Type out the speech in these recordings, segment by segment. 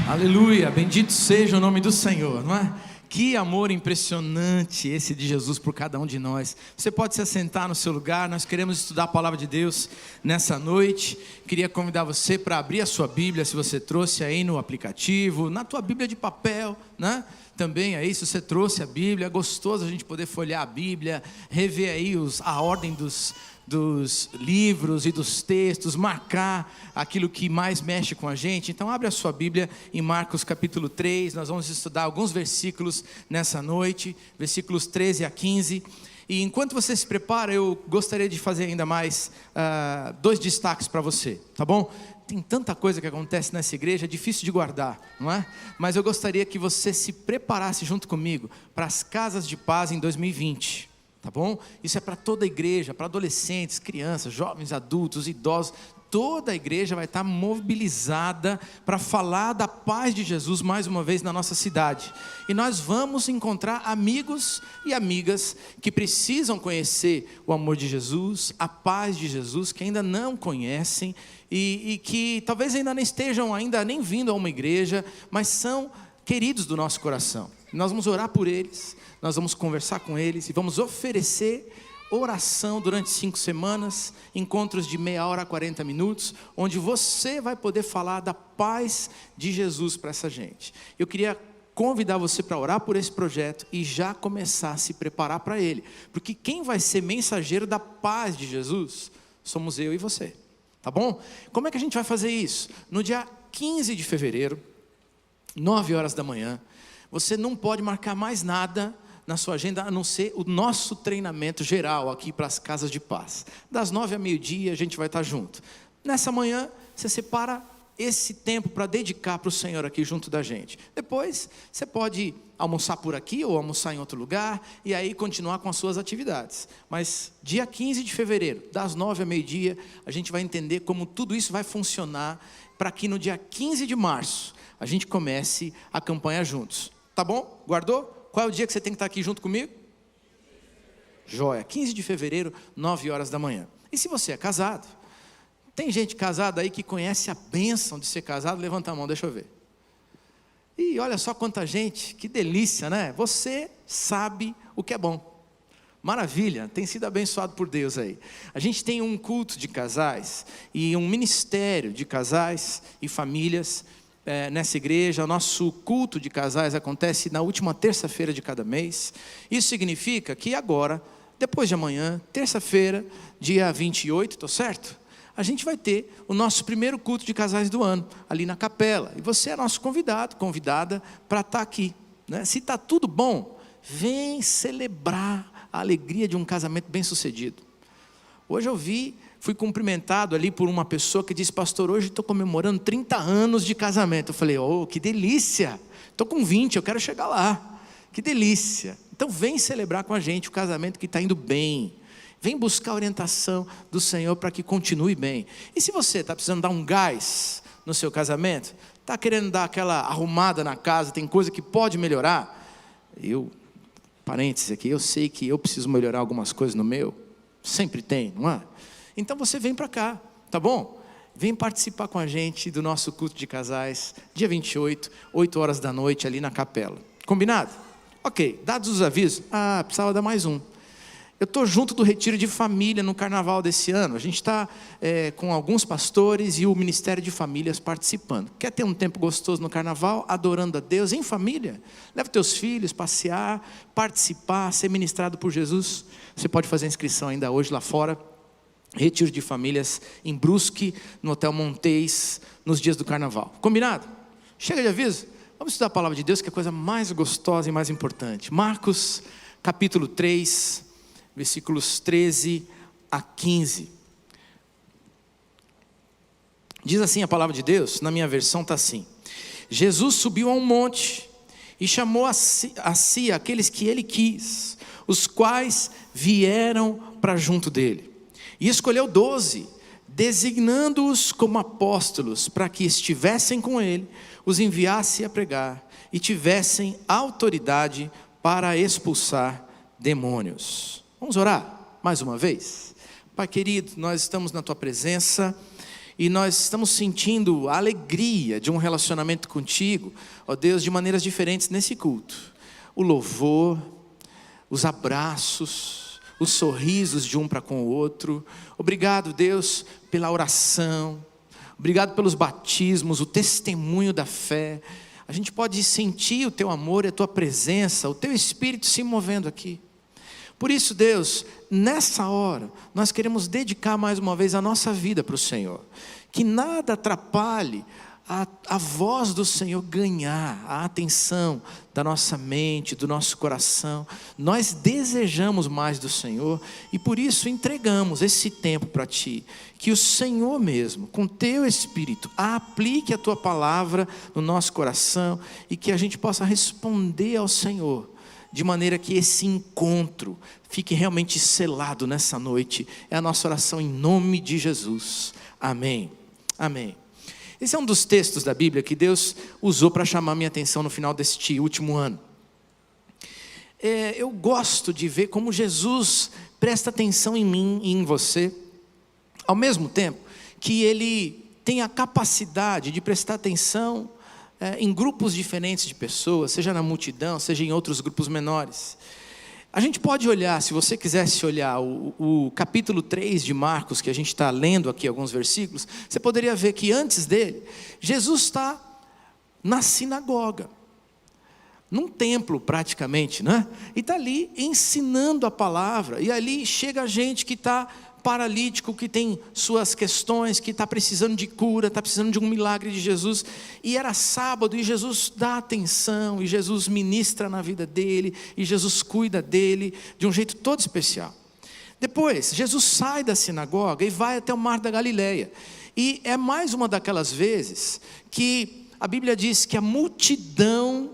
Aleluia, bendito seja o nome do Senhor, não é? Que amor impressionante esse de Jesus por cada um de nós. Você pode se assentar no seu lugar, nós queremos estudar a palavra de Deus nessa noite. Queria convidar você para abrir a sua Bíblia, se você trouxe aí no aplicativo, na tua Bíblia de papel, né? Também aí, se você trouxe a Bíblia, é gostoso a gente poder folhear a Bíblia, rever aí a ordem dos livros e dos textos, marcar aquilo que mais mexe com a gente. Então abre a sua Bíblia em Marcos capítulo 3, nós vamos estudar alguns versículos nessa noite, versículos 13 a 15, e enquanto você se prepara, eu gostaria de fazer ainda mais 2 destaques para você, tá bom? Tem tanta coisa que acontece nessa igreja, é difícil de guardar, não é? Mas eu gostaria que você se preparasse junto comigo para as casas de paz em 2020. Tá bom? Isso é para toda a igreja, para adolescentes, crianças, jovens, adultos, idosos. Toda a igreja vai estar mobilizada para falar da paz de Jesus mais uma vez na nossa cidade. E nós vamos encontrar amigos e amigas que precisam conhecer o amor de Jesus, a paz de Jesus, que ainda não conhecem e que talvez ainda não estejam nem vindo a uma igreja, mas são queridos do nosso coração. Nós vamos orar por eles, nós vamos conversar com eles e vamos oferecer oração durante 5 semanas, encontros de meia hora a 40 minutos, onde você vai poder falar da paz de Jesus para essa gente. Eu queria convidar você para orar por esse projeto e já começar a se preparar para ele, porque quem vai ser mensageiro da paz de Jesus somos eu e você, tá bom? Como é que a gente vai fazer isso? No dia 15 de fevereiro, 9 horas da manhã, você não pode marcar mais nada na sua agenda, a não ser o nosso treinamento geral aqui para as casas de paz. Das 9 a meio-dia a gente vai estar junto. Nessa manhã, você separa esse tempo para dedicar para o Senhor aqui junto da gente. Depois, você pode almoçar por aqui ou almoçar em outro lugar e aí continuar com as suas atividades. Mas dia 15 de fevereiro, das 9 a meio-dia, a gente vai entender como tudo isso vai funcionar para que no dia 15 de março a gente comece a campanha juntos. Tá bom? Guardou? Qual é o dia que você tem que estar aqui junto comigo? Joia, 15 de fevereiro, 9 horas da manhã. E se você é casado? Tem gente casada aí que conhece a bênção de ser casado? Levanta a mão, deixa eu ver. E olha só quanta gente, que delícia, né? Você sabe o que é bom. Maravilha, tem sido abençoado por Deus aí. A gente tem um culto de casais e um ministério de casais e famílias nessa igreja. O nosso culto de casais acontece na última terça-feira de cada mês. Isso significa que agora, depois de amanhã, terça-feira, dia 28, tô certo? A gente vai ter o nosso primeiro culto de casais do ano, ali na capela. E você é nosso convidado, convidada para estar aqui, né? Se está tudo bom, vem celebrar a alegria de um casamento bem sucedido. Hoje eu fui cumprimentado ali por uma pessoa que disse: pastor, hoje estou comemorando 30 anos de casamento. Eu falei: oh, que delícia, estou com 20, eu quero chegar lá, que delícia. Então vem celebrar com a gente o casamento que está indo bem, vem buscar a orientação do Senhor para que continue bem. E se você está precisando dar um gás no seu casamento, está querendo dar aquela arrumada na casa, tem coisa que pode melhorar, parênteses aqui, eu sei que eu preciso melhorar algumas coisas no meu, sempre tem, não é? Então você vem para cá, tá bom? Vem participar com a gente do nosso culto de casais, dia 28, 8 horas da noite, ali na capela. Combinado? Ok, dados os avisos, precisava dar mais um. Eu estou junto do retiro de família no carnaval desse ano. A gente está com alguns pastores e o Ministério de Famílias participando. Quer ter um tempo gostoso no carnaval, adorando a Deus em família? Leva teus filhos, passear, participar, ser ministrado por Jesus. Você pode fazer a inscrição ainda hoje lá fora. Retiro de famílias em Brusque, no Hotel Montes, nos dias do carnaval. Combinado? Chega de aviso? Vamos estudar a palavra de Deus, que é a coisa mais gostosa e mais importante. Marcos, capítulo 3, versículos 13 a 15. Diz assim a palavra de Deus, na minha versão está assim: Jesus subiu a um monte e chamou a si aqueles que ele quis, os quais vieram para junto dele. E escolheu 12, designando-os como apóstolos, para que estivessem com ele, os enviasse a pregar e tivessem autoridade para expulsar demônios. Vamos orar mais uma vez? Pai querido, nós estamos na tua presença E nós estamos sentindo a alegria de um relacionamento contigo, ó Deus, de maneiras diferentes nesse culto. O louvor, os abraços, os sorrisos de um para com o outro. Obrigado, Deus, pela oração. Obrigado pelos batismos, o testemunho da fé. A gente pode sentir o teu amor e a tua presença, o teu Espírito se movendo aqui. Por isso, Deus, nessa hora, nós queremos dedicar mais uma vez a nossa vida para o Senhor. Que nada atrapalhe a voz do Senhor ganhar a atenção da nossa mente, do nosso coração. Nós desejamos mais do Senhor e por isso entregamos esse tempo para Ti. Que o Senhor mesmo, com Teu Espírito, aplique a Tua palavra no nosso coração e que a gente possa responder ao Senhor de maneira que esse encontro fique realmente selado nessa noite. É a nossa oração em nome de Jesus. Amém. Amém. Esse é um dos textos da Bíblia que Deus usou para chamar minha atenção no final deste último ano. Eu gosto de ver como Jesus presta atenção em mim e em você, ao mesmo tempo que Ele tem a capacidade de prestar atenção em grupos diferentes de pessoas, seja na multidão, seja em outros grupos menores. A gente pode olhar, se você quisesse olhar o capítulo 3 de Marcos, que a gente está lendo aqui alguns versículos, você poderia ver que antes dele, Jesus está na sinagoga, num templo praticamente, né? E está ali ensinando a palavra, e ali chega gente que está paralítico, que tem suas questões, que está precisando de cura, está precisando de um milagre de Jesus, e era sábado, e Jesus dá atenção, e Jesus ministra na vida dele, e Jesus cuida dele, de um jeito todo especial. Depois, Jesus sai da sinagoga e vai até o mar da Galileia, e é mais uma daquelas vezes, que a Bíblia diz que a multidão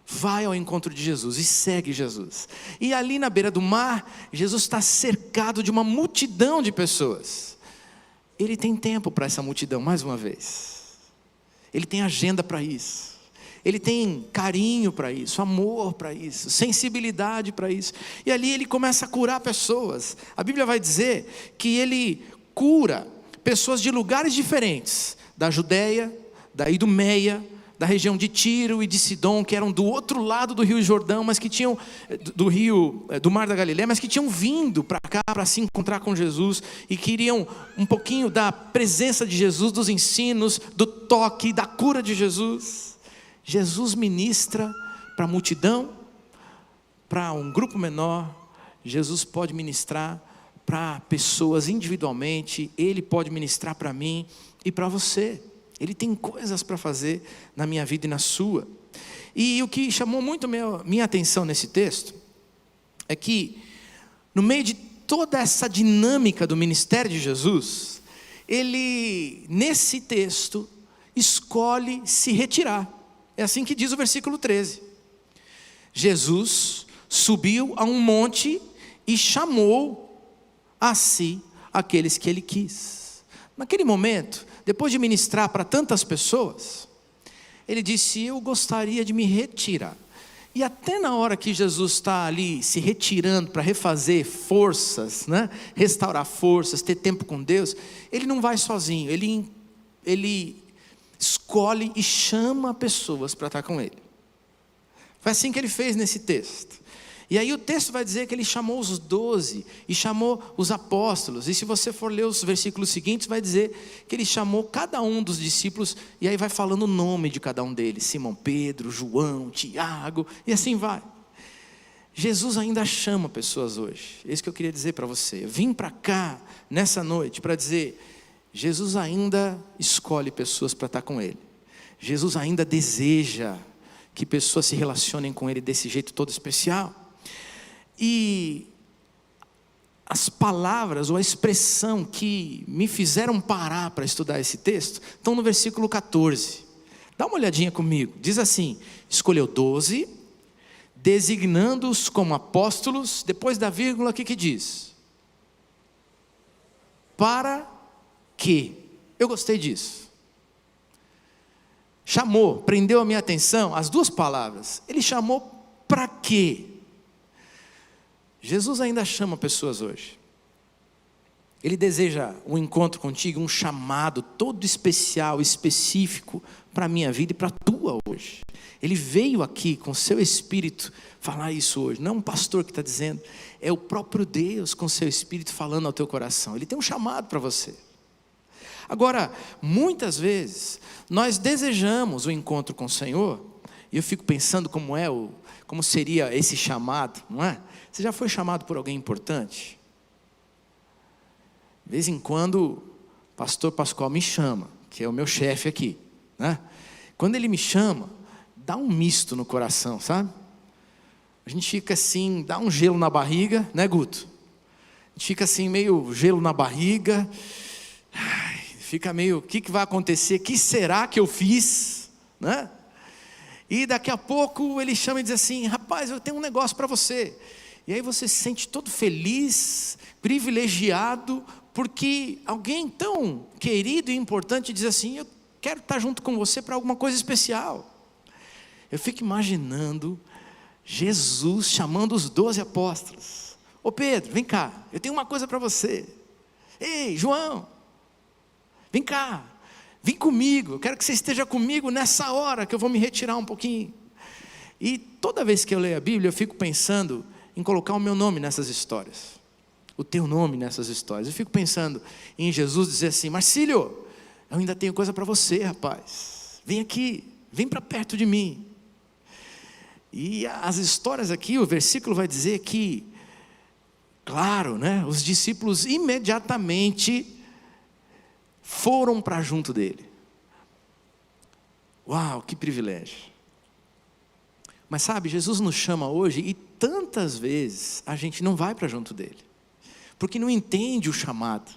vai ao encontro de Jesus e segue Jesus. E ali na beira do mar, Jesus está cercado de uma multidão de pessoas. Ele tem tempo para essa multidão, mais uma vez. Ele tem agenda para isso. Ele tem carinho para isso, amor para isso, sensibilidade para isso. E ali ele começa a curar pessoas. A Bíblia vai dizer que ele cura pessoas de lugares diferentes, da Judeia, da Idumeia, da região de Tiro e de Sidom, que eram do outro lado do Rio Jordão, mas que tinham, do Mar da Galileia, mas que tinham vindo para cá para se encontrar com Jesus e queriam um pouquinho da presença de Jesus, dos ensinos, do toque, da cura de Jesus. Jesus ministra para a multidão, para um grupo menor. Jesus pode ministrar para pessoas individualmente, Ele pode ministrar para mim e para você. Ele tem coisas para fazer na minha vida e na sua. E o que chamou muito minha atenção nesse texto é que, no meio de toda essa dinâmica do ministério de Jesus, ele, nesse texto, escolhe se retirar. É assim que diz o versículo 13. Jesus subiu a um monte e chamou a si aqueles que ele quis. Naquele momento, depois de ministrar para tantas pessoas, ele disse: eu gostaria de me retirar. E até na hora que Jesus está ali se retirando para refazer forças, né? Restaurar forças, ter tempo com Deus, ele não vai sozinho, ele escolhe e chama pessoas para estar com ele. Foi assim que ele fez nesse texto. E aí o texto vai dizer que ele chamou os 12 e chamou os apóstolos. E se você for ler os versículos seguintes, vai dizer que ele chamou cada um dos discípulos. E aí vai falando o nome de cada um deles: Simão Pedro, João, Tiago, e assim vai. Jesus ainda chama pessoas hoje. É isso que eu queria dizer para você. Eu vim para cá nessa noite para dizer: Jesus ainda escolhe pessoas para estar com ele. Jesus ainda deseja que pessoas se relacionem com ele desse jeito todo especial. E as palavras ou a expressão que me fizeram parar para estudar esse texto estão no versículo 14. Dá uma olhadinha comigo. Diz assim: escolheu 12, designando-os como apóstolos. Depois da vírgula, o que diz? Para quê? Eu gostei disso. Chamou, prendeu a minha atenção as duas palavras. Ele chamou para quê? Jesus ainda chama pessoas hoje. Ele deseja um encontro contigo, um chamado todo especial, específico para a minha vida e para a tua hoje. Ele veio aqui com seu Espírito falar isso hoje. Não é um pastor que está dizendo, é o próprio Deus com seu Espírito falando ao teu coração. Ele tem um chamado para você. Agora, muitas vezes, nós desejamos o encontro com o Senhor, e eu fico pensando como seria esse chamado, não é? Você já foi chamado por alguém importante? De vez em quando, o pastor Pascoal me chama, que é o meu chefe aqui, né? Quando ele me chama, dá um misto no coração, sabe? A gente fica assim, dá um gelo na barriga, né, Guto? A gente fica assim, meio gelo na barriga, fica meio, o que vai acontecer? O que será que eu fiz? Né? E daqui a pouco ele chama e diz assim, rapaz, eu tenho um negócio para você. E aí você se sente todo feliz, privilegiado, porque alguém tão querido e importante diz assim, eu quero estar junto com você para alguma coisa especial. Eu fico imaginando Jesus chamando os 12 apóstolos. Ô Pedro, vem cá, eu tenho uma coisa para você. Ei, João, vem cá, vem comigo, eu quero que você esteja comigo nessa hora que eu vou me retirar um pouquinho. E toda vez que eu leio a Bíblia, eu fico pensando em colocar o meu nome nessas histórias, o teu nome nessas histórias. Eu fico pensando em Jesus dizer assim, Marcílio, eu ainda tenho coisa para você, rapaz, vem aqui, vem para perto de mim. E as histórias aqui, o versículo vai dizer que, claro, né, os discípulos imediatamente foram para junto dele. Uau, que privilégio. Mas sabe, Jesus nos chama hoje e tantas vezes a gente não vai para junto dele, porque não entende o chamado.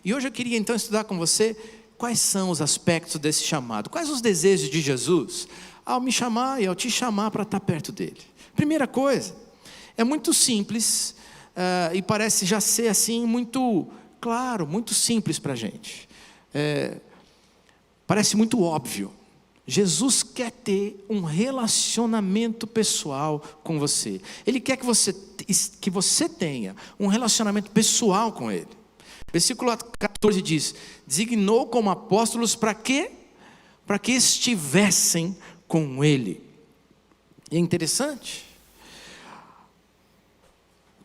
E hoje eu queria então estudar com você quais são os aspectos desse chamado, quais os desejos de Jesus ao me chamar e ao te chamar para estar perto dele. Primeira coisa, é muito simples e parece já ser assim muito claro, muito simples para a gente. Parece muito óbvio. Jesus quer ter um relacionamento pessoal com você. Ele quer que você tenha um relacionamento pessoal com Ele. Versículo 14 diz, designou como apóstolos para quê? Para que estivessem com Ele. E é interessante.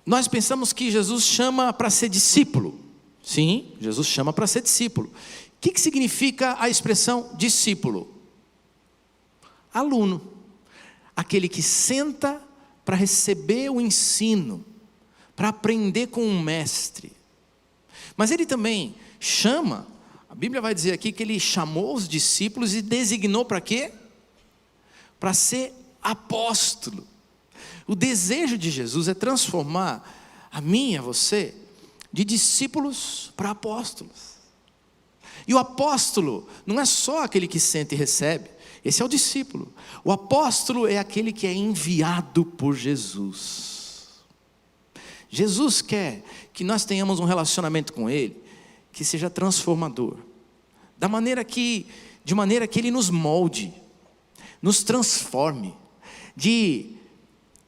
Nós pensamos que Jesus chama para ser discípulo. Sim, Jesus chama para ser discípulo. O que significa a expressão discípulo? Aluno. Aquele que senta para receber o ensino, para aprender com um mestre. Mas ele também chama, a Bíblia vai dizer aqui que ele chamou os discípulos e designou para quê? Para ser apóstolo. O desejo de Jesus é transformar a mim e a você de discípulos para apóstolos. E o apóstolo não é só aquele que senta e recebe, esse é o discípulo. O apóstolo é aquele que é enviado por Jesus. Jesus quer que nós tenhamos um relacionamento com Ele que seja transformador, de maneira que Ele nos molde, nos transforme, de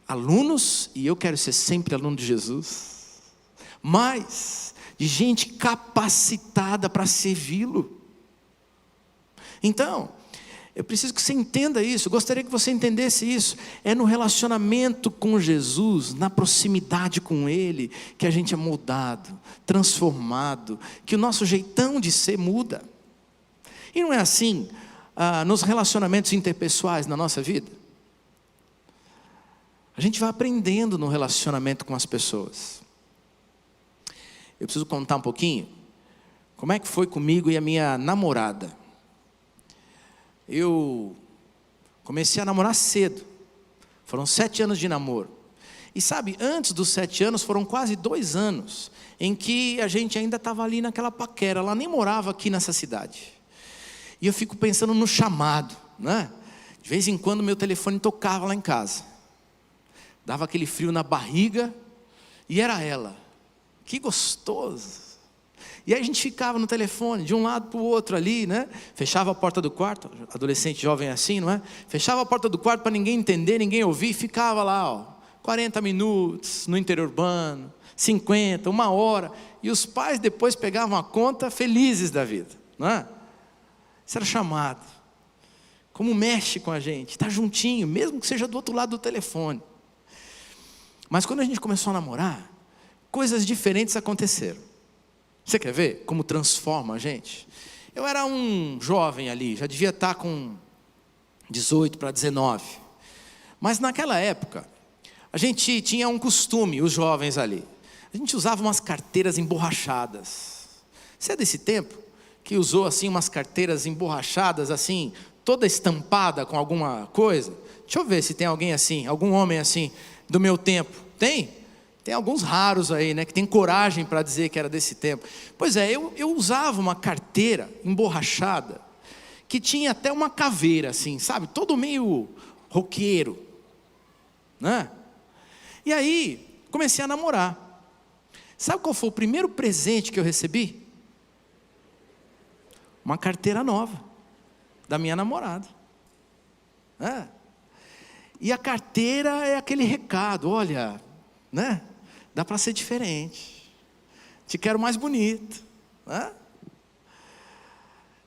alunos, e eu quero ser sempre aluno de Jesus, mas de gente capacitada para servi-lo. Então, eu preciso que você entenda isso, eu gostaria que você entendesse isso. É no relacionamento com Jesus, na proximidade com Ele, que a gente é moldado, transformado, que o nosso jeitão de ser muda. E não é assim nos relacionamentos interpessoais na nossa vida? A gente vai aprendendo no relacionamento com as pessoas. Eu preciso contar um pouquinho como é que foi comigo e a minha namorada. Eu comecei a namorar cedo, foram 7 anos de namoro. E sabe, antes dos 7 anos foram quase 2 anos em que a gente ainda estava ali naquela paquera, ela nem morava aqui nessa cidade. E eu fico pensando no chamado, né? De vez em quando meu telefone tocava lá em casa, dava aquele frio na barriga e era ela. Que gostoso! E aí a gente ficava no telefone, de um lado para o outro ali, né? Fechava a porta do quarto, adolescente jovem assim, não é? Fechava a porta do quarto para ninguém entender, ninguém ouvir, e ficava lá, ó, 40 minutos no interurbano, 50, 1 hora, e os pais depois pegavam a conta felizes da vida, não é? Isso era chamado. Como mexe com a gente, está juntinho, mesmo que seja do outro lado do telefone. Mas quando a gente começou a namorar, coisas diferentes aconteceram. Você quer ver como transforma a gente? Eu era um jovem ali, já devia estar com 18 para 19. Mas naquela época, a gente tinha um costume, os jovens ali. A gente usava umas carteiras emborrachadas. Você é desse tempo que usou assim umas carteiras emborrachadas, assim, toda estampada com alguma coisa? Deixa eu ver se tem alguém assim, algum homem assim, do meu tempo. Tem? Tem alguns raros aí, né, que tem coragem para dizer que era desse tempo. Pois é, eu usava uma carteira emborrachada, que tinha até uma caveira assim, sabe? Todo meio roqueiro, né? E aí, comecei a namorar. Sabe qual foi o primeiro presente que eu recebi? Uma carteira nova, da minha namorada. E a carteira é aquele recado, olha, né? Dá para ser diferente. Te quero mais bonito.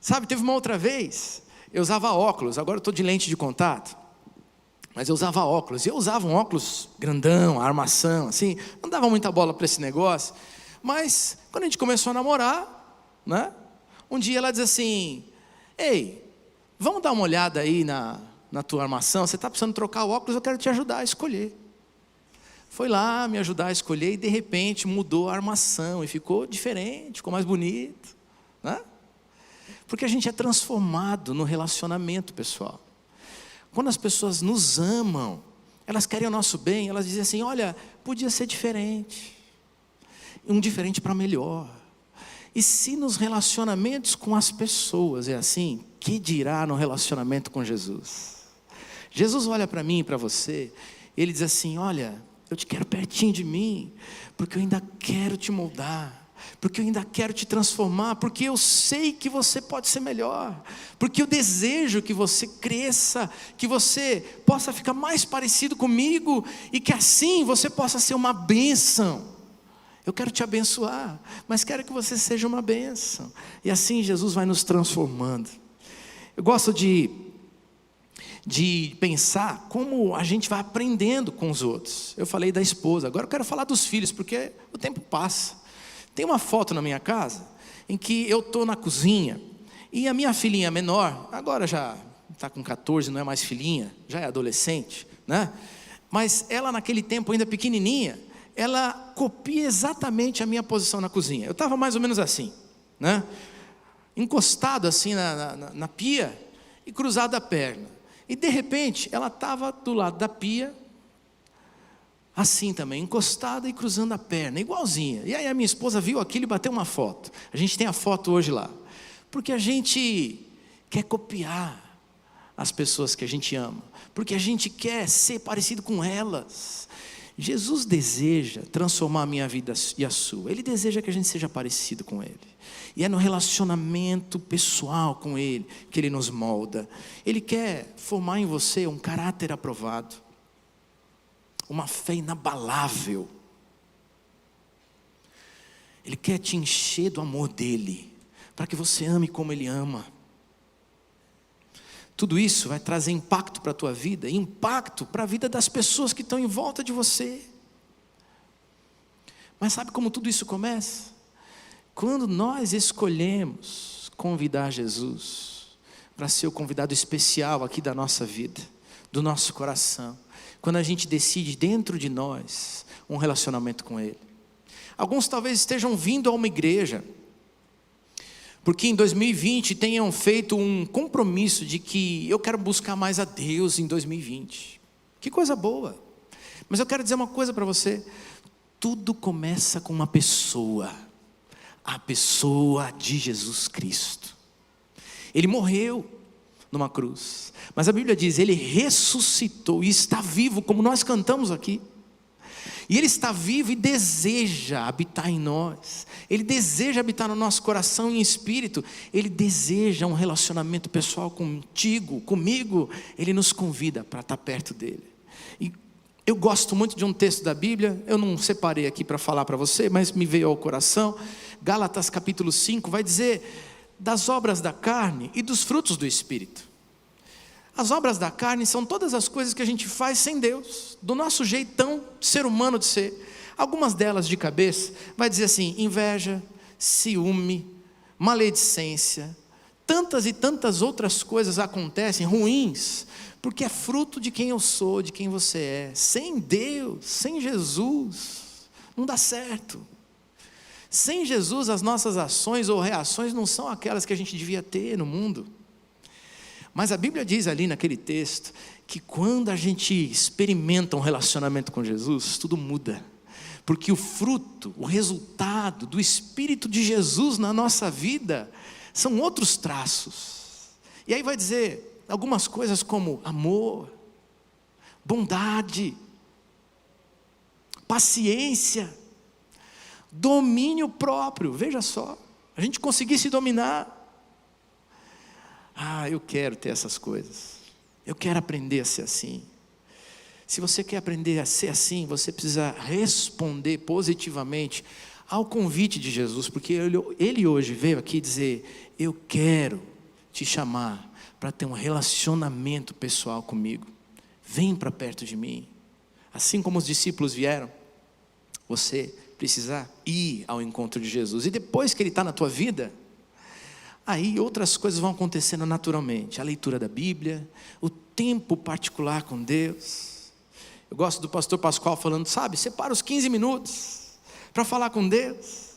Sabe, teve uma outra vez, eu usava óculos, agora eu estou de lente de contato. Mas eu usava óculos, e eu usava um óculos grandão, armação, assim, não dava muita bola para esse negócio. Mas, quando a gente começou a namorar, né, um dia ela diz assim, ei, vamos dar uma olhada aí na tua armação, você está precisando trocar o óculos, eu quero te ajudar a escolher. Foi lá me ajudar a escolher, e de repente mudou a armação, e ficou diferente, ficou mais bonito, né? Porque a gente é transformado no relacionamento, pessoal. Quando as pessoas nos amam, elas querem o nosso bem, elas dizem assim, olha, podia ser diferente. Um diferente para melhor. E se nos relacionamentos com as pessoas é assim, que dirá no relacionamento com Jesus? Jesus olha para mim e para você, ele diz assim, olha, eu te quero pertinho de mim, porque eu ainda quero te moldar. Porque eu ainda quero te transformar, porque eu sei que você pode ser melhor, porque eu desejo que você cresça, que você possa ficar mais parecido comigo, e que assim você possa ser uma bênção. Eu quero te abençoar, mas quero que você seja uma bênção, e assim Jesus vai nos transformando. Eu gosto de pensar como a gente vai aprendendo com os outros. Eu falei da esposa, agora eu quero falar dos filhos, porque o tempo passa. Tem uma foto na minha casa, em que eu estou na cozinha, e a minha filhinha menor, agora já está com 14, não é mais filhinha, já é adolescente, né? Mas ela naquele tempo ainda pequenininha, ela copia exatamente a minha posição na cozinha. Eu estava mais ou menos assim, né? Encostado assim na pia, e cruzado a perna. E de repente, ela estava do lado da pia, assim também, encostada e cruzando a perna, igualzinha. E aí a minha esposa viu aquilo e bateu uma foto. A gente tem a foto hoje lá. Porque a gente quer copiar as pessoas que a gente ama. Porque a gente quer ser parecido com elas. Jesus deseja transformar a minha vida e a sua. Ele deseja que a gente seja parecido com Ele. E é no relacionamento pessoal com Ele que Ele nos molda. Ele quer formar em você um caráter aprovado. Uma fé inabalável. Ele quer te encher do amor dEle, para que você ame como Ele ama. Tudo isso vai trazer impacto para a tua vida, e impacto para a vida das pessoas que estão em volta de você. Mas sabe como tudo isso começa? Quando nós escolhemos convidar Jesus para ser o convidado especial aqui da nossa vida, do nosso coração. Quando a gente decide dentro de nós um relacionamento com Ele. Alguns talvez estejam vindo a uma igreja, porque em 2020 tenham feito um compromisso de que eu quero buscar mais a Deus em 2020. Que coisa boa. Mas eu quero dizer uma coisa para você. Tudo começa com uma pessoa. A pessoa de Jesus Cristo. Ele morreu numa cruz, mas a Bíblia diz, Ele ressuscitou e está vivo, como nós cantamos aqui. E Ele está vivo e deseja habitar em nós. Ele deseja habitar no nosso coração e espírito. Ele deseja um relacionamento pessoal contigo, comigo. Ele nos convida para estar perto dEle. E Eu gosto muito de um texto da Bíblia, eu não separei aqui para falar para você, mas me veio ao coração. Gálatas capítulo 5 vai dizer das obras da carne e dos frutos do Espírito. As obras da carne são todas as coisas que a gente faz sem Deus, do nosso jeitão ser humano de ser. Algumas delas de cabeça, vai dizer assim: inveja, ciúme, maledicência, tantas e tantas outras coisas acontecem, ruins, porque é fruto de quem eu sou, de quem você é. Sem Deus, sem Jesus, não dá certo. Sem Jesus, as nossas ações ou reações não são aquelas que a gente devia ter no mundo. Mas a Bíblia diz ali naquele texto, que quando a gente experimenta um relacionamento com Jesus, tudo muda. Porque o fruto, o resultado do Espírito de Jesus na nossa vida, são outros traços. E aí vai dizer algumas coisas como amor, bondade, paciência, domínio próprio. Veja só, a gente conseguir se dominar. Eu quero ter essas coisas, eu quero aprender a ser assim. Se você quer aprender a ser assim, você precisa responder positivamente ao convite de Jesus, porque ele hoje veio aqui dizer: eu quero te chamar para ter um relacionamento pessoal comigo. Vem para perto de mim. Assim como os discípulos vieram, você precisa ir ao encontro de Jesus. E depois que Ele está na tua vida, aí outras coisas vão acontecendo naturalmente. A leitura da Bíblia, o tempo particular com Deus. Eu gosto do pastor Pascoal falando, separa os 15 minutos para falar com Deus.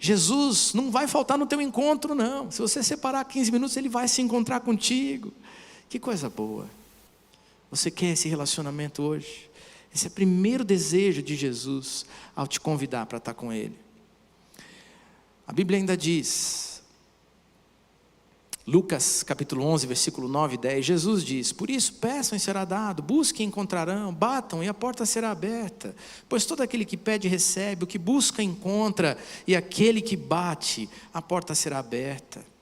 Jesus, não vai faltar no teu encontro não. Se você separar 15 minutos, Ele vai se encontrar contigo. Que coisa boa. Você quer esse relacionamento hoje? Esse é o primeiro desejo de Jesus ao te convidar para estar com Ele. A Bíblia ainda diz, Lucas capítulo 11, versículo 9 e 10, Jesus diz: por isso peçam e será dado, busquem e encontrarão, batam e a porta será aberta. Pois todo aquele que pede recebe, o que busca encontra, e aquele que bate, a porta será aberta.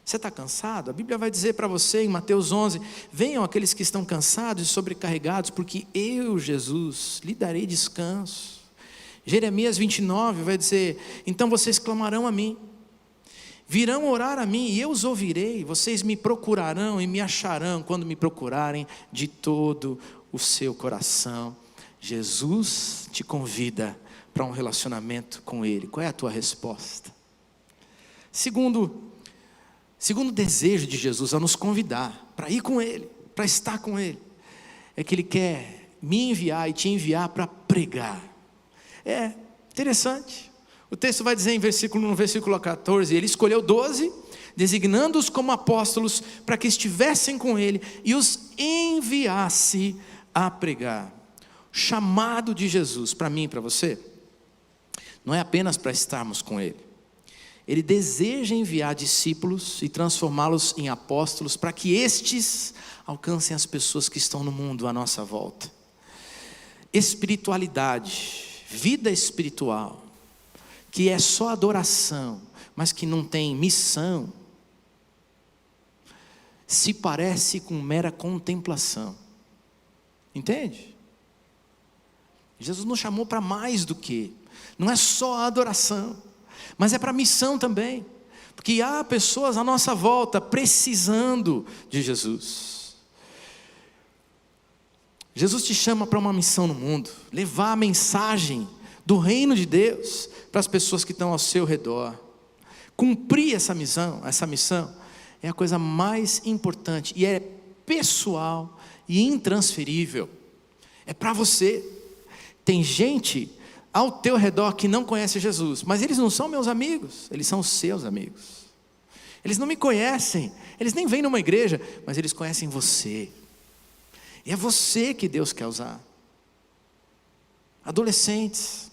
Você está cansado? A Bíblia vai dizer para você em Mateus 11, venham aqueles que estão cansados e sobrecarregados, porque eu, Jesus, lhe darei descanso. Jeremias 29 vai dizer, então vocês clamarão a mim, virão orar a mim e eu os ouvirei, vocês me procurarão e me acharão quando me procurarem de todo o seu coração. Jesus te convida para um relacionamento com Ele. Qual é a tua resposta? Segundo desejo de Jesus a nos convidar para ir com Ele, para estar com Ele, é que Ele quer me enviar e te enviar para pregar. É interessante. O texto vai dizer no versículo 14, Ele escolheu 12, designando-os como apóstolos, para que estivessem com Ele e os enviasse a pregar. O chamado de Jesus para mim e para você, não é apenas para estarmos com Ele. Ele deseja enviar discípulos e transformá-los em apóstolos, para que estes alcancem as pessoas que estão no mundo à nossa volta. Espiritualidade, vida espiritual, que é só adoração, mas que não tem missão, se parece com mera contemplação. Entende? Jesus nos chamou para mais do que, não é só a adoração, mas é para missão também, porque há pessoas à nossa volta precisando de Jesus. Jesus te chama para uma missão no mundo, levar a mensagem do reino de Deus para as pessoas que estão ao seu redor. Cumprir essa missão é a coisa mais importante e é pessoal e intransferível. É para você. Tem gente ao teu redor que não conhece Jesus, mas eles não são meus amigos, eles são seus amigos. Eles não me conhecem, eles nem vêm numa igreja, mas eles conhecem você. E é você que Deus quer usar. Adolescentes,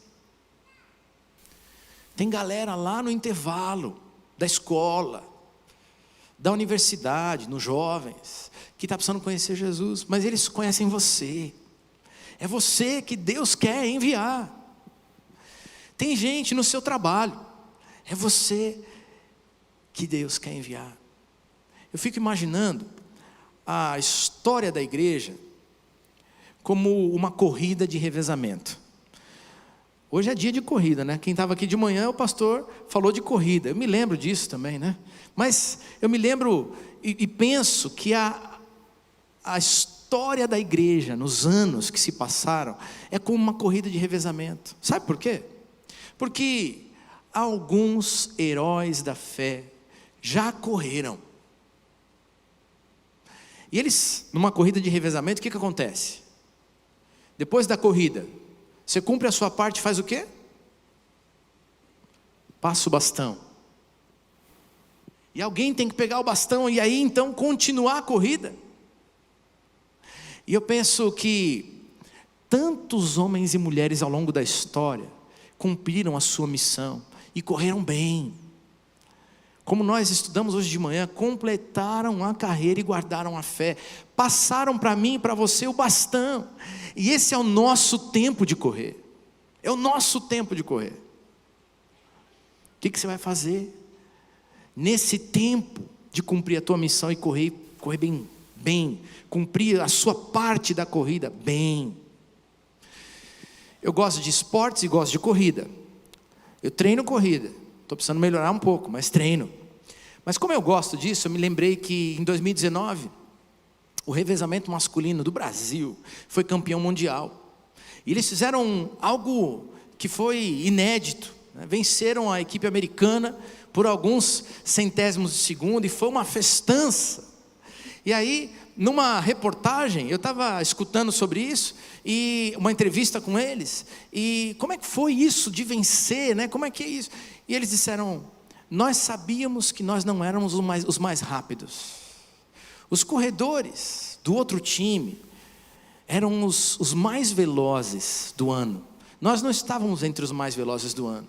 tem galera lá no intervalo da escola, da universidade, nos jovens, que está precisando conhecer Jesus, mas eles conhecem você. É você que Deus quer enviar. Tem gente no seu trabalho, é você que Deus quer enviar. Eu fico imaginando a história da igreja, como uma corrida de revezamento. Hoje é dia de corrida, né? Quem estava aqui de manhã, o pastor falou de corrida. Eu me lembro disso também, né? Mas eu me lembro e penso que a história da igreja, nos anos que se passaram, é como uma corrida de revezamento. Sabe por quê? Porque alguns heróis da fé já correram. E eles, numa corrida de revezamento, o que acontece? Depois da corrida, você cumpre a sua parte e faz o quê? Passa o bastão. E alguém tem que pegar o bastão e aí então continuar a corrida. E eu penso que tantos homens e mulheres ao longo da história cumpriram a sua missão e correram bem. Como nós estudamos hoje de manhã, completaram a carreira e guardaram a fé. Passaram para mim e para você o bastão. E esse é o nosso tempo de correr. É o nosso tempo de correr. O que você vai fazer nesse tempo de cumprir a tua missão e correr bem, cumprir a sua parte da corrida bem? Eu gosto de esportes e gosto de corrida. Eu treino corrida. Estou precisando melhorar um pouco, mas treino. Mas como eu gosto disso, eu me lembrei que em 2019, o revezamento masculino do Brasil foi campeão mundial. E eles fizeram algo que foi inédito, né? Venceram a equipe americana por alguns centésimos de segundo e foi uma festança. E aí, numa reportagem, eu estava escutando sobre isso, e uma entrevista com eles, e como é que foi isso de vencer, né? Como é que é isso? E eles disseram: nós sabíamos que nós não éramos os mais rápidos. Os corredores do outro time eram os mais velozes do ano. Nós não estávamos entre os mais velozes do ano,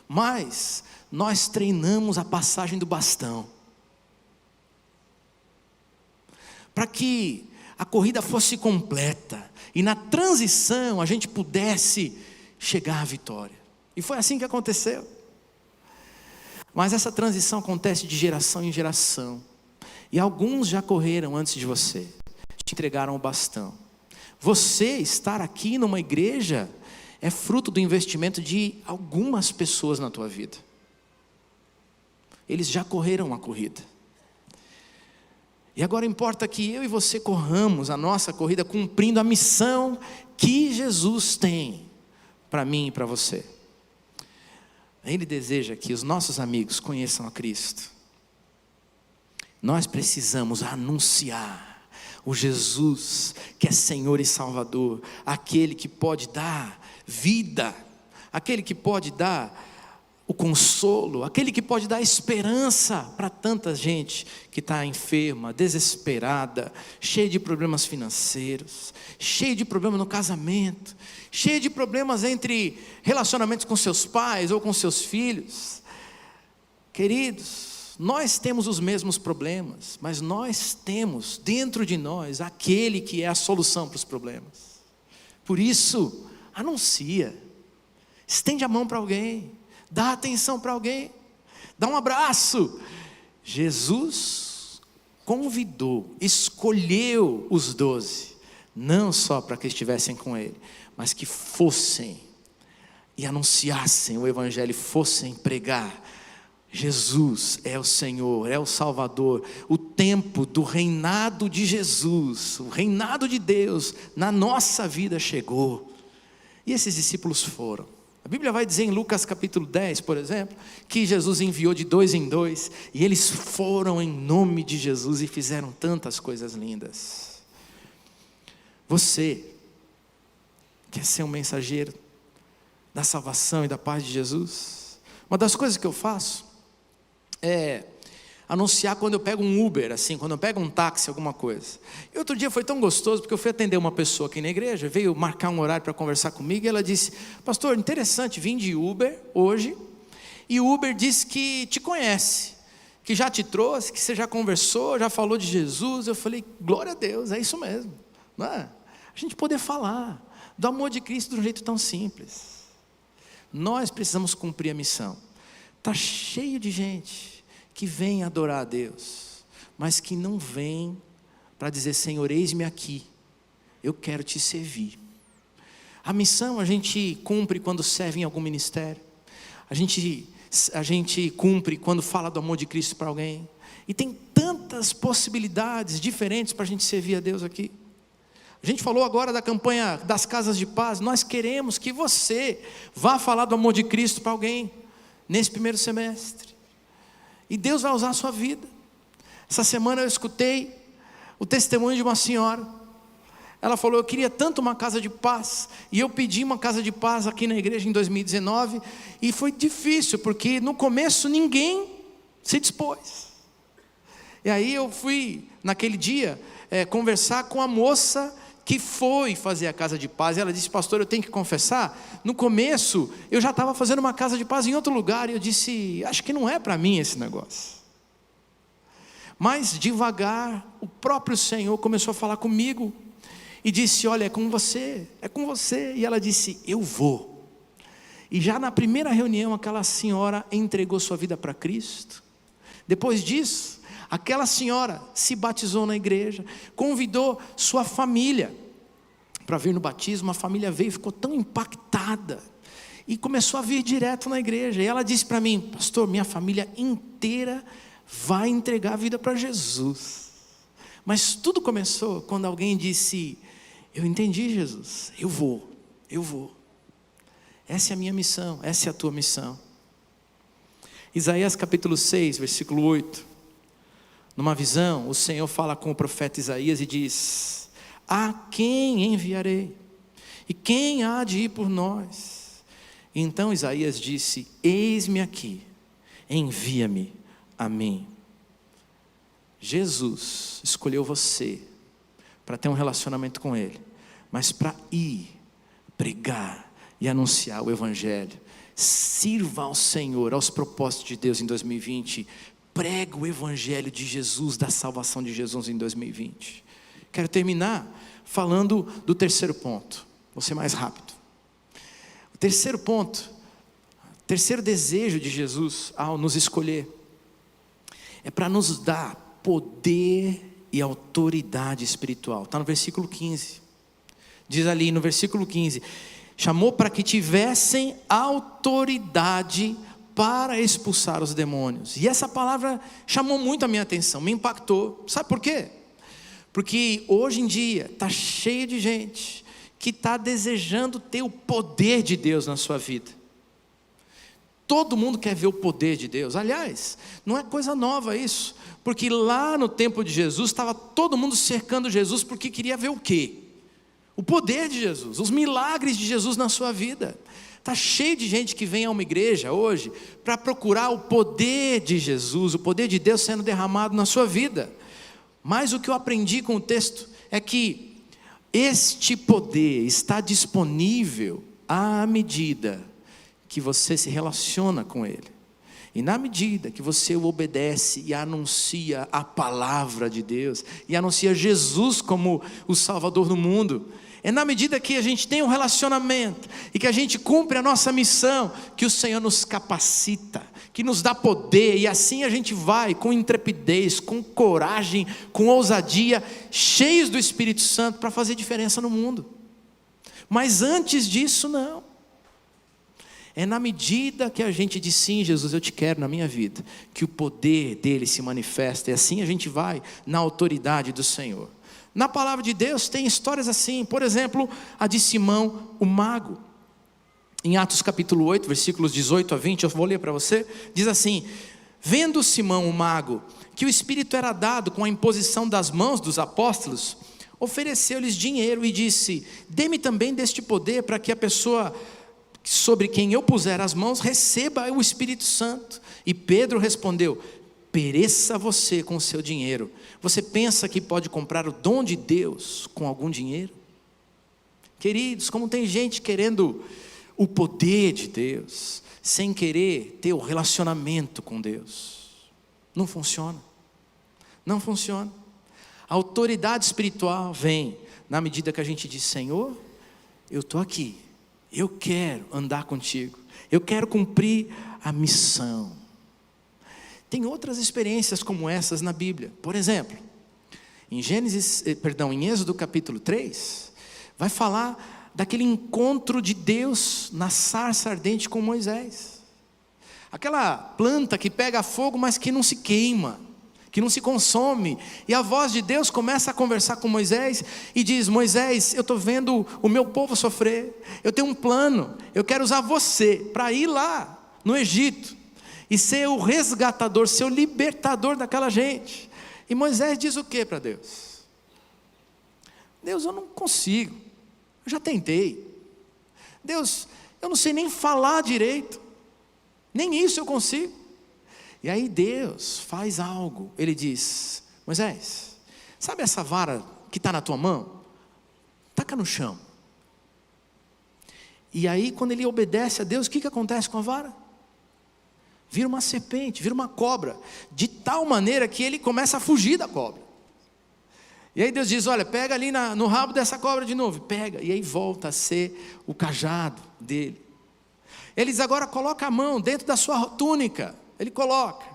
mas nós treinamos a passagem do bastão, para que a corrida fosse completa, e na transição a gente pudesse chegar à vitória. E foi assim que aconteceu. Mas essa transição acontece de geração em geração, e alguns já correram antes de você, te entregaram o bastão. Você estar aqui numa igreja é fruto do investimento de algumas pessoas na tua vida. Eles já correram a corrida. E agora importa que eu e você corramos a nossa corrida cumprindo a missão que Jesus tem para mim e para você. Ele deseja que os nossos amigos conheçam a Cristo. Nós precisamos anunciar o Jesus que é Senhor e Salvador, aquele que pode dar vida, aquele que pode dar o consolo, aquele que pode dar esperança para tanta gente que está enferma, desesperada, cheia de problemas financeiros, cheia de problemas no casamento, cheia de problemas entre relacionamentos com seus pais ou com seus filhos. Queridos, nós temos os mesmos problemas, mas nós temos dentro de nós aquele que é a solução para os problemas. Por isso, anuncia, estende a mão para alguém, dá atenção para alguém, dá um abraço. Jesus convidou, escolheu os 12, não só para que estivessem com ele, mas que fossem e anunciassem o evangelho, fossem pregar. Jesus é o Senhor, é o Salvador. O tempo do reinado de Jesus, o reinado de Deus na nossa vida chegou. E esses discípulos foram. A Bíblia vai dizer em Lucas capítulo 10, por exemplo, que Jesus enviou de 2 em 2, e eles foram em nome de Jesus e fizeram tantas coisas lindas. Você quer ser um mensageiro da salvação e da paz de Jesus? Uma das coisas que eu faço é anunciar quando eu pego um Uber, assim, quando eu pego um táxi, alguma coisa. E outro dia foi tão gostoso, porque eu fui atender uma pessoa aqui na igreja, veio marcar um horário para conversar comigo, e ela disse: pastor, interessante, vim de Uber hoje, e o Uber disse que te conhece, que já te trouxe, que você já conversou, já falou de Jesus. Eu falei: glória a Deus, é isso mesmo, não é? A gente poder falar do amor de Cristo de um jeito tão simples. Nós precisamos cumprir a missão. Está cheio de gente que vem adorar a Deus, mas que não vem para dizer: Senhor, eis-me aqui, eu quero te servir. A missão a gente cumpre quando serve em algum ministério. A gente cumpre quando fala do amor de Cristo para alguém. E tem tantas possibilidades diferentes para a gente servir a Deus aqui. A gente falou agora da campanha das casas de paz. Nós queremos que você vá falar do amor de Cristo para alguém nesse primeiro semestre. E Deus vai usar a sua vida. Essa semana eu escutei o testemunho de uma senhora. Ela falou: eu queria tanto uma casa de paz, e eu pedi uma casa de paz aqui na igreja em 2019, e foi difícil, porque no começo ninguém se dispôs. E aí eu fui, naquele dia, conversar com a moça que foi fazer a casa de paz, e ela disse: pastor, eu tenho que confessar, no começo eu já estava fazendo uma casa de paz em outro lugar, e eu disse: acho que não é para mim esse negócio. Mas devagar, o próprio Senhor começou a falar comigo, e disse: olha, é com você. E ela disse: eu vou. E já na primeira reunião, aquela senhora entregou sua vida para Cristo. Depois disso, aquela senhora se batizou na igreja, convidou sua família para vir no batismo. A família veio e ficou tão impactada, e começou a vir direto na igreja. E ela disse para mim: pastor, minha família inteira vai entregar a vida para Jesus. Mas tudo começou quando alguém disse: eu entendi, Jesus, eu vou. Essa é a minha missão, essa é a tua missão. Isaías capítulo 6, versículo 8. Numa visão, o Senhor fala com o profeta Isaías e diz: a quem enviarei? E quem há de ir por nós? Então Isaías disse: eis-me aqui, envia-me a mim. Jesus escolheu você para ter um relacionamento com Ele, mas para ir, pregar e anunciar o Evangelho. Sirva ao Senhor, aos propósitos de Deus em 2020. Prega o Evangelho de Jesus, da salvação de Jesus em 2020. Quero terminar falando do terceiro ponto. Vou ser mais rápido. O terceiro ponto, o terceiro desejo de Jesus ao nos escolher, é para nos dar poder e autoridade espiritual. Está no versículo 15. Diz ali no versículo 15: chamou para que tivessem autoridade para expulsar os demônios. E essa palavra chamou muito a minha atenção, me impactou. Sabe por quê? Porque hoje em dia está cheio de gente que está desejando ter o poder de Deus na sua vida. Todo mundo quer ver o poder de Deus. Aliás, não é coisa nova isso, porque lá no tempo de Jesus estava todo mundo cercando Jesus, porque queria ver o quê? O poder de Jesus, os milagres de Jesus na sua vida. Está cheio de gente que vem a uma igreja hoje para procurar o poder de Jesus, o poder de Deus sendo derramado na sua vida. Mas o que eu aprendi com o texto é que este poder está disponível à medida que você se relaciona com Ele. E na medida que você o obedece e anuncia a palavra de Deus, e anuncia Jesus como o Salvador do mundo, é na medida que a gente tem um relacionamento, e que a gente cumpre a nossa missão, que o Senhor nos capacita, que nos dá poder, e assim a gente vai com intrepidez, com coragem, com ousadia, cheios do Espírito Santo para fazer diferença no mundo. Mas antes disso não. É na medida que a gente diz: sim, Jesus, eu te quero na minha vida, que o poder dele se manifesta, e assim a gente vai na autoridade do Senhor. Na palavra de Deus tem histórias assim, por exemplo, a de Simão, o mago. Em Atos capítulo 8, versículos 18 a 20, eu vou ler para você, diz assim: vendo Simão, o mago, que o Espírito era dado com a imposição das mãos dos apóstolos, ofereceu-lhes dinheiro e disse: dê-me também deste poder, para que a pessoa sobre quem eu puser as mãos receba o Espírito Santo. E Pedro respondeu: pereça você com o seu dinheiro. Você pensa que pode comprar o dom de Deus com algum dinheiro? Queridos, como tem gente querendo o poder de Deus, sem querer ter o relacionamento com Deus. Não funciona. Não funciona. A autoridade espiritual vem na medida que a gente diz: Senhor, eu estou aqui, eu quero andar contigo, eu quero cumprir a missão. Tem outras experiências como essas na Bíblia. Por exemplo, em Êxodo capítulo 3, vai falar daquele encontro de Deus na sarça ardente com Moisés. Aquela planta que pega fogo, mas que não se queima, que não se consome. E a voz de Deus começa a conversar com Moisés e diz: Moisés, eu estou vendo o meu povo sofrer, eu tenho um plano, eu quero usar você para ir lá no Egito e ser o resgatador, ser o libertador daquela gente. E Moisés diz o que para Deus? Deus, eu não consigo, eu já tentei. Deus, eu não sei nem falar direito, nem isso eu consigo. E aí Deus faz algo, Ele diz: Moisés, sabe essa vara que está na tua mão? Taca no chão. E aí quando ele obedece a Deus, o que acontece com a vara? Vira uma serpente, vira uma cobra, de tal maneira que ele começa a fugir da cobra. E aí Deus diz: olha, pega ali no rabo dessa cobra de novo, pega, e aí volta a ser o cajado dele. Ele diz: agora coloca a mão dentro da sua túnica. Ele coloca,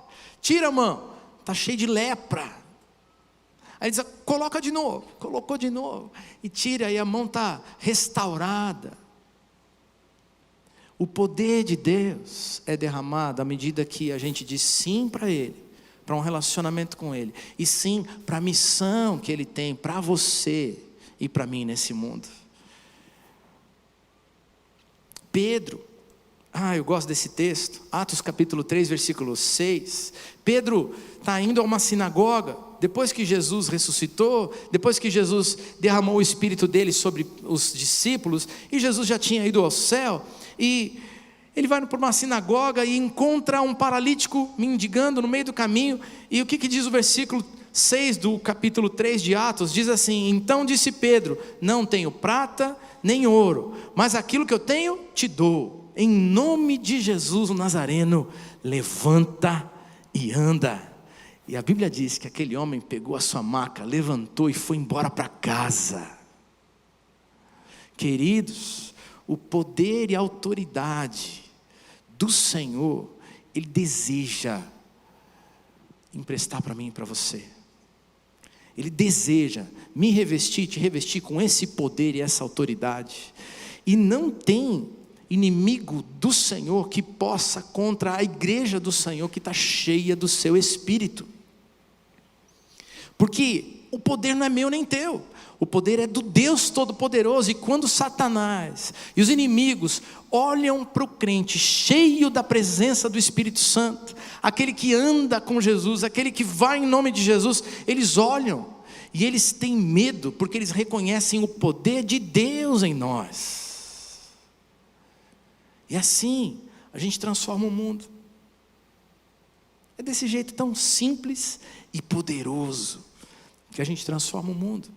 tira a mão, está cheio de lepra. Aí ele diz: coloca de novo, colocou de novo, e tira, e a mão está restaurada. O poder de Deus é derramado à medida que a gente diz sim para Ele, para um relacionamento com Ele, e sim para a missão que Ele tem para você e para mim nesse mundo. Pedro, eu gosto desse texto, Atos capítulo 3, versículo 6. Pedro está indo a uma sinagoga, depois que Jesus ressuscitou, depois que Jesus derramou o Espírito dele sobre os discípulos, e Jesus já tinha ido ao céu, e ele vai para uma sinagoga e encontra um paralítico mendigando no meio do caminho. E o que diz o versículo 6 do capítulo 3 de Atos? Diz assim: então disse Pedro: não tenho prata nem ouro, mas aquilo que eu tenho te dou. Em nome de Jesus o Nazareno, levanta e anda. E a Bíblia diz que aquele homem pegou a sua maca, levantou e foi embora para casa. Queridos, o poder e a autoridade do Senhor, Ele deseja emprestar para mim e para você. Ele deseja me revestir, te revestir com esse poder e essa autoridade. E não tem inimigo do Senhor que possa contra a igreja do Senhor que está cheia do seu Espírito. Porque o poder não é meu nem teu. O poder é do Deus Todo-Poderoso. E quando Satanás e os inimigos olham para o crente cheio da presença do Espírito Santo, aquele que anda com Jesus, aquele que vai em nome de Jesus, eles olham e eles têm medo, porque eles reconhecem o poder de Deus em nós. E assim a gente transforma o mundo. É desse jeito tão simples e poderoso que a gente transforma o mundo.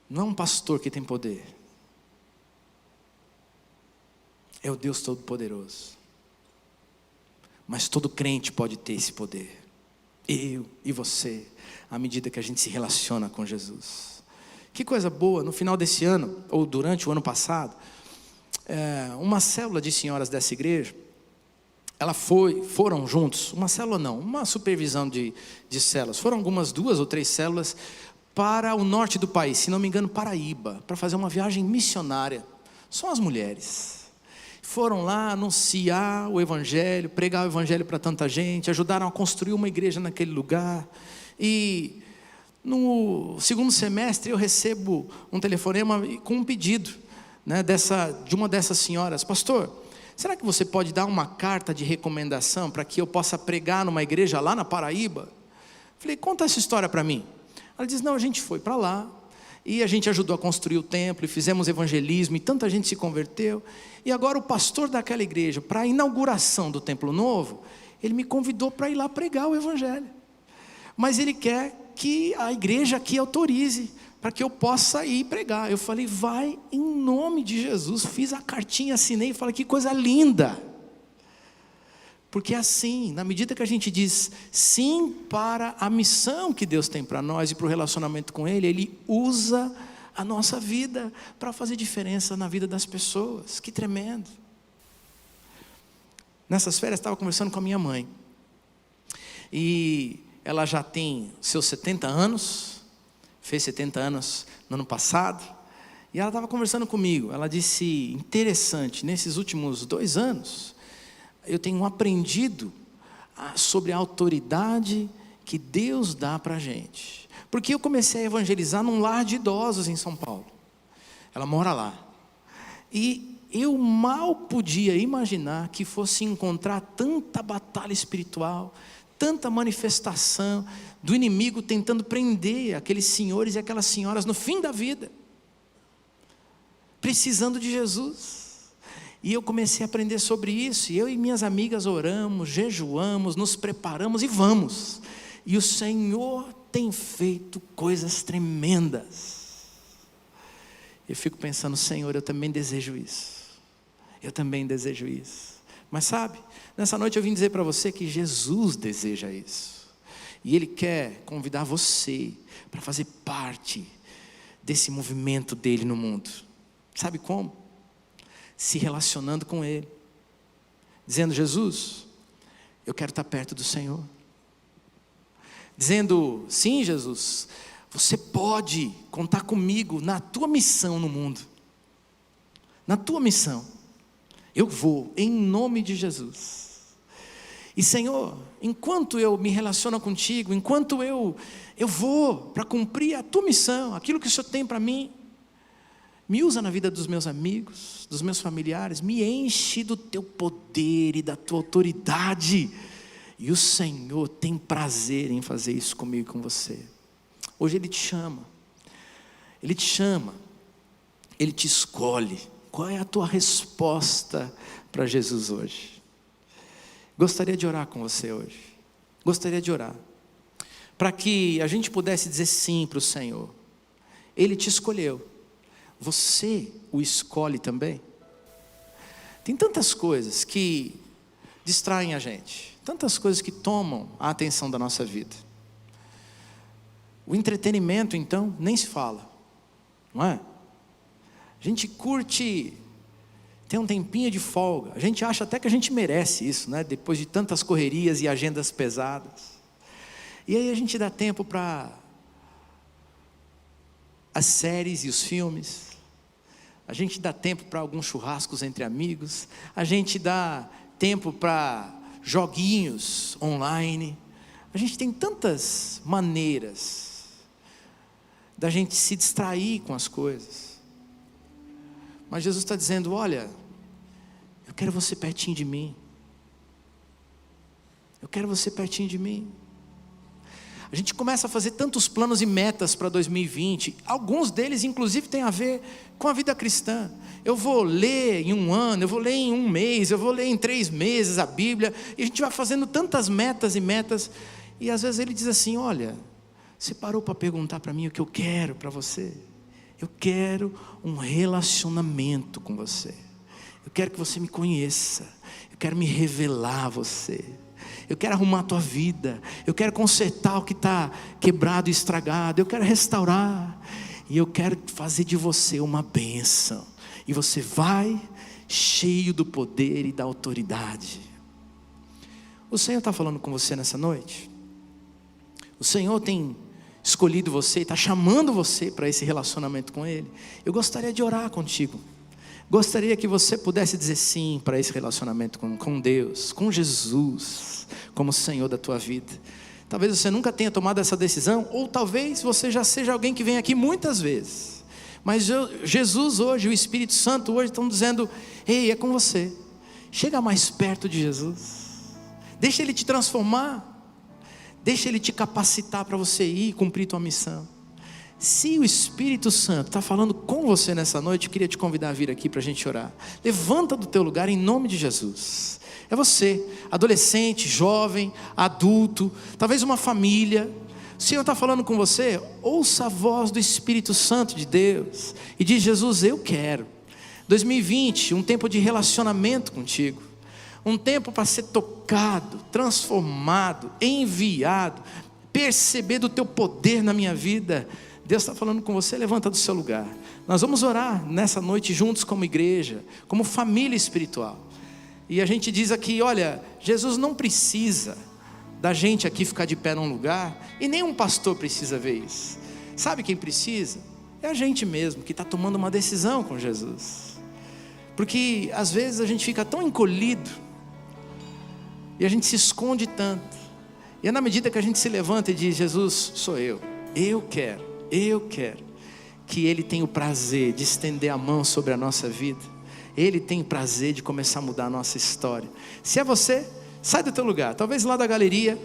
Não é um pastor que tem poder, é o Deus Todo-Poderoso. Mas todo crente pode ter esse poder, eu e você, à medida que a gente se relaciona com Jesus. Que coisa boa, no final desse ano, ou durante o ano passado, uma célula de senhoras dessa igreja, foram juntos, uma célula não, uma supervisão de células, foram algumas 2 ou 3 células, para o norte do país, se não me engano Paraíba, para fazer uma viagem missionária. Só as mulheres foram lá anunciar o Evangelho, pregar o Evangelho para tanta gente, ajudaram a construir uma igreja naquele lugar. E no segundo semestre eu recebo um telefonema com um pedido, de uma dessas senhoras: pastor, será que você pode dar uma carta de recomendação para que eu possa pregar numa igreja lá na Paraíba? Falei: conta essa história para mim. Ela diz: não, a gente foi para lá, e a gente ajudou a construir o templo, e fizemos evangelismo, e tanta gente se converteu, e agora o pastor daquela igreja, para a inauguração do templo novo, ele me convidou para ir lá pregar o Evangelho, mas ele quer que a igreja aqui autorize, para que eu possa ir pregar. Eu falei: vai em nome de Jesus. Fiz a cartinha, assinei e falei: que coisa linda. Porque assim, na medida que a gente diz sim para a missão que Deus tem para nós e para o relacionamento com Ele, Ele usa a nossa vida para fazer diferença na vida das pessoas. Que tremendo. Nessas férias estava conversando com a minha mãe, e ela já tem seus 70 anos, fez 70 anos no ano passado, e ela estava conversando comigo. Ela disse, interessante, nesses últimos 2 anos, eu tenho aprendido sobre a autoridade que Deus dá para a gente. Porque eu comecei a evangelizar num lar de idosos em São Paulo. Ela mora lá. E eu mal podia imaginar que fosse encontrar tanta batalha espiritual, tanta manifestação do inimigo tentando prender aqueles senhores e aquelas senhoras no fim da vida, precisando de Jesus. E eu comecei a aprender sobre isso, e eu e minhas amigas oramos, jejuamos, nos preparamos e vamos. E o Senhor tem feito coisas tremendas. Eu fico pensando, Senhor, eu também desejo isso. Eu também desejo isso. Mas sabe, nessa noite eu vim dizer para você que Jesus deseja isso. E Ele quer convidar você para fazer parte desse movimento dele no mundo. Sabe como? Se relacionando com Ele. Dizendo, Jesus, eu quero estar perto do Senhor. Dizendo, sim, Jesus, você pode contar comigo na tua missão no mundo. Na tua missão. Eu vou, em nome de Jesus. E Senhor, enquanto eu me relaciono contigo, enquanto eu vou para cumprir a tua missão, aquilo que o Senhor tem para mim, me usa na vida dos meus amigos, dos meus familiares, me enche do teu poder e da tua autoridade. E o Senhor tem prazer em fazer isso comigo e com você. Hoje Ele te chama. Ele te chama. Ele te escolhe. Qual é a tua resposta para Jesus hoje? Gostaria de orar com você hoje. Gostaria de orar. Para que a gente pudesse dizer sim para o Senhor. Ele te escolheu. Você o escolhe também? Tem tantas coisas que distraem a gente. Tantas coisas que tomam a atenção da nossa vida. O entretenimento, então, nem se fala. Não é? A gente curte, tem um tempinho de folga. A gente acha até que a gente merece isso, né? Depois de tantas correrias e agendas pesadas. E aí a gente dá tempo para as séries e os filmes. A gente dá tempo para alguns churrascos entre amigos. A gente dá tempo para joguinhos online. A gente tem tantas maneiras da gente se distrair com as coisas. Mas Jesus está dizendo, olha, eu quero você pertinho de mim. Eu quero você pertinho de mim. A gente começa a fazer tantos planos e metas para 2020. Alguns deles, inclusive, têm a ver com a vida cristã. Eu vou ler em 1 ano, eu vou ler em 1 mês, eu vou ler em 3 meses a Bíblia. E a gente vai fazendo tantas metas e metas. E às vezes Ele diz assim, olha, você parou para perguntar para mim o que eu quero para você? Eu quero um relacionamento com você. Eu quero que você me conheça. Eu quero me revelar a você. Eu quero arrumar a tua vida. Eu quero consertar o que está quebrado e estragado. Eu quero restaurar. E eu quero fazer de você uma bênção. E você vai cheio do poder e da autoridade. O Senhor está falando com você nessa noite? O Senhor tem escolhido você, está chamando você para esse relacionamento com Ele. Eu gostaria de orar contigo. Gostaria que você pudesse dizer sim para esse relacionamento com Deus, com Jesus, como Senhor da tua vida. Talvez você nunca tenha tomado essa decisão, ou talvez você já seja alguém que vem aqui muitas vezes. Mas Jesus hoje, o Espírito Santo hoje estão dizendo, ei, é com você. Chega mais perto de Jesus. Deixa Ele te transformar. Deixa Ele te capacitar para você ir e cumprir tua missão. Se o Espírito Santo está falando com você nessa noite, eu queria te convidar a vir aqui para a gente orar. Levanta do teu lugar em nome de Jesus. É você, adolescente, jovem, adulto, talvez uma família. O Senhor está falando com você, ouça a voz do Espírito Santo de Deus. E diz, Jesus, eu quero. 2020, um tempo de relacionamento contigo. Um tempo para ser tocado, transformado, enviado, perceber do teu poder na minha vida. Deus está falando com você, levanta do seu lugar. Nós vamos orar nessa noite juntos como igreja, como família espiritual. E a gente diz aqui, olha, Jesus não precisa da gente aqui ficar de pé num lugar, e nenhum pastor precisa ver isso. Sabe quem precisa? É a gente mesmo, que está tomando uma decisão com Jesus. Porque às vezes a gente fica tão encolhido, e a gente se esconde tanto, e é na medida que a gente se levanta e diz: Jesus, sou eu quero que Ele tenha o prazer de estender a mão sobre a nossa vida. Ele tem o prazer de começar a mudar a nossa história. Se é você, sai do teu lugar, talvez lá da galeria,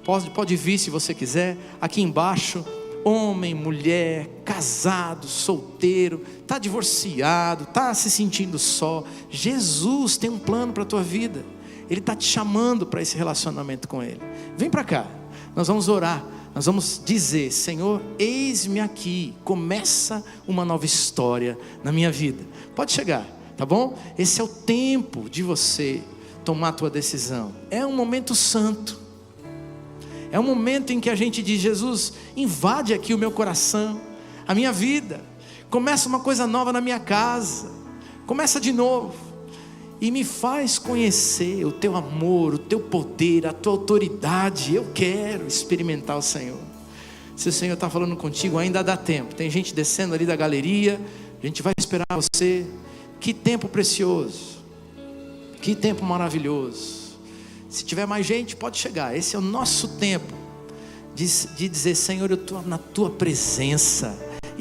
pode vir se você quiser, aqui embaixo, homem, mulher, casado, solteiro, está divorciado, está se sentindo só. Jesus tem um plano para a tua vida, Ele está te chamando para esse relacionamento com Ele. Vem para cá, nós vamos orar, nós vamos dizer: Senhor, eis-me aqui, começa uma nova história na minha vida. Pode chegar, tá bom? Esse é o tempo de você tomar a tua decisão. É um momento santo, é um momento em que a gente diz: Jesus, invade aqui o meu coração, a minha vida, começa uma coisa nova na minha casa, começa de novo, e me faz conhecer o teu amor, o teu poder, a tua autoridade. Eu quero experimentar o Senhor. Se o Senhor está falando contigo, ainda dá tempo. Tem gente descendo ali da galeria, a gente vai esperar você. Que tempo precioso, que tempo maravilhoso. Se tiver mais gente, pode chegar. Esse é o nosso tempo de dizer: Senhor, eu estou na tua presença,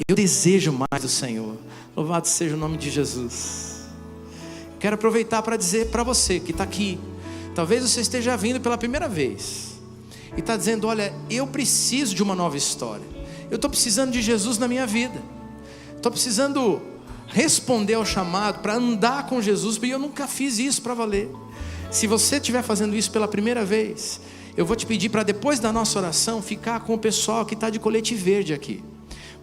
eu desejo mais do Senhor. Louvado seja o nome de Jesus. Quero aproveitar para dizer para você que está aqui, talvez você esteja vindo pela primeira vez e está dizendo: olha, eu preciso de uma nova história, eu estou precisando de Jesus na minha vida, estou precisando responder ao chamado para andar com Jesus, porque eu nunca fiz isso para valer. Se você estiver fazendo isso pela primeira vez, eu vou te pedir para, depois da nossa oração, ficar com o pessoal que está de colete verde aqui,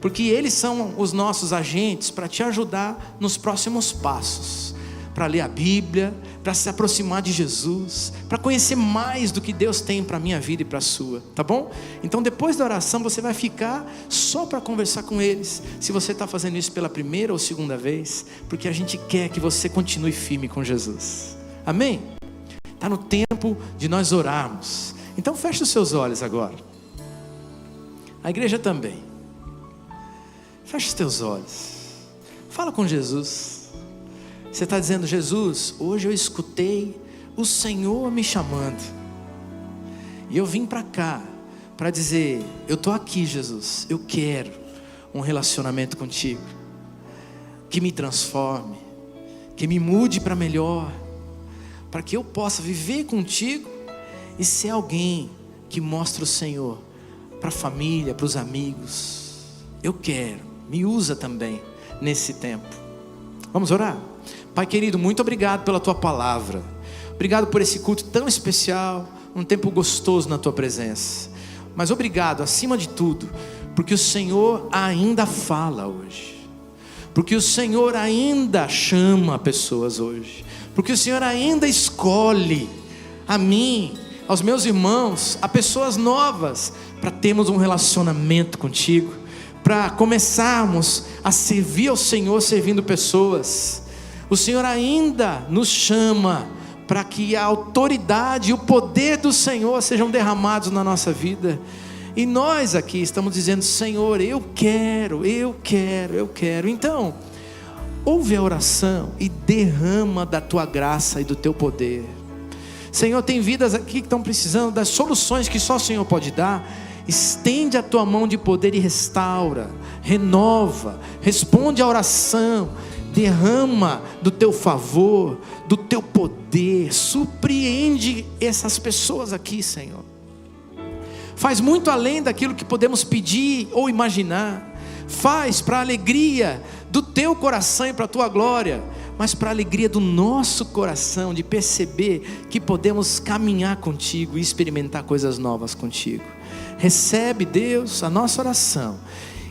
porque eles são os nossos agentes para te ajudar nos próximos passos, para ler a Bíblia, para se aproximar de Jesus, para conhecer mais do que Deus tem para a minha vida e para a sua, tá bom? Então depois da oração você vai ficar só para conversar com eles, se você está fazendo isso pela primeira ou segunda vez, porque a gente quer que você continue firme com Jesus, amém? Está no tempo de nós orarmos. Então feche os seus olhos agora, a igreja também, feche os teus olhos, fala com Jesus. Você está dizendo: Jesus, hoje eu escutei o Senhor me chamando, e eu vim para cá para dizer: eu estou aqui, Jesus, eu quero um relacionamento contigo, que me transforme, que me mude para melhor, para que eu possa viver contigo e ser alguém que mostra o Senhor para a família, para os amigos. Eu quero, me usa também nesse tempo. Vamos orar? Pai querido, muito obrigado pela tua palavra, obrigado por esse culto tão especial, um tempo gostoso na tua presença, mas obrigado acima de tudo, porque o Senhor ainda fala hoje, porque o Senhor ainda chama pessoas hoje, porque o Senhor ainda escolhe a mim, aos meus irmãos, a pessoas novas, para termos um relacionamento contigo, para começarmos a servir ao Senhor servindo pessoas. O Senhor ainda nos chama para que a autoridade e o poder do Senhor sejam derramados na nossa vida. E nós aqui estamos dizendo: Senhor, eu quero. Então, ouve a oração e derrama da tua graça e do teu poder. Senhor, tem vidas aqui que estão precisando das soluções que só o Senhor pode dar. Estende a tua mão de poder e restaura, renova, responde à oração, derrama do teu favor, do teu poder, surpreende essas pessoas aqui, Senhor. Faz muito além daquilo que podemos pedir ou imaginar. Faz para a alegria do teu coração e para a tua glória, mas para a alegria do nosso coração, de perceber que podemos caminhar contigo e experimentar coisas novas contigo. Recebe, Deus, a nossa oração.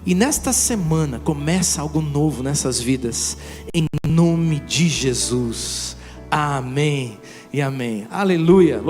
E nesta semana começa algo novo nessas vidas, em nome de Jesus, amém e amém, aleluia.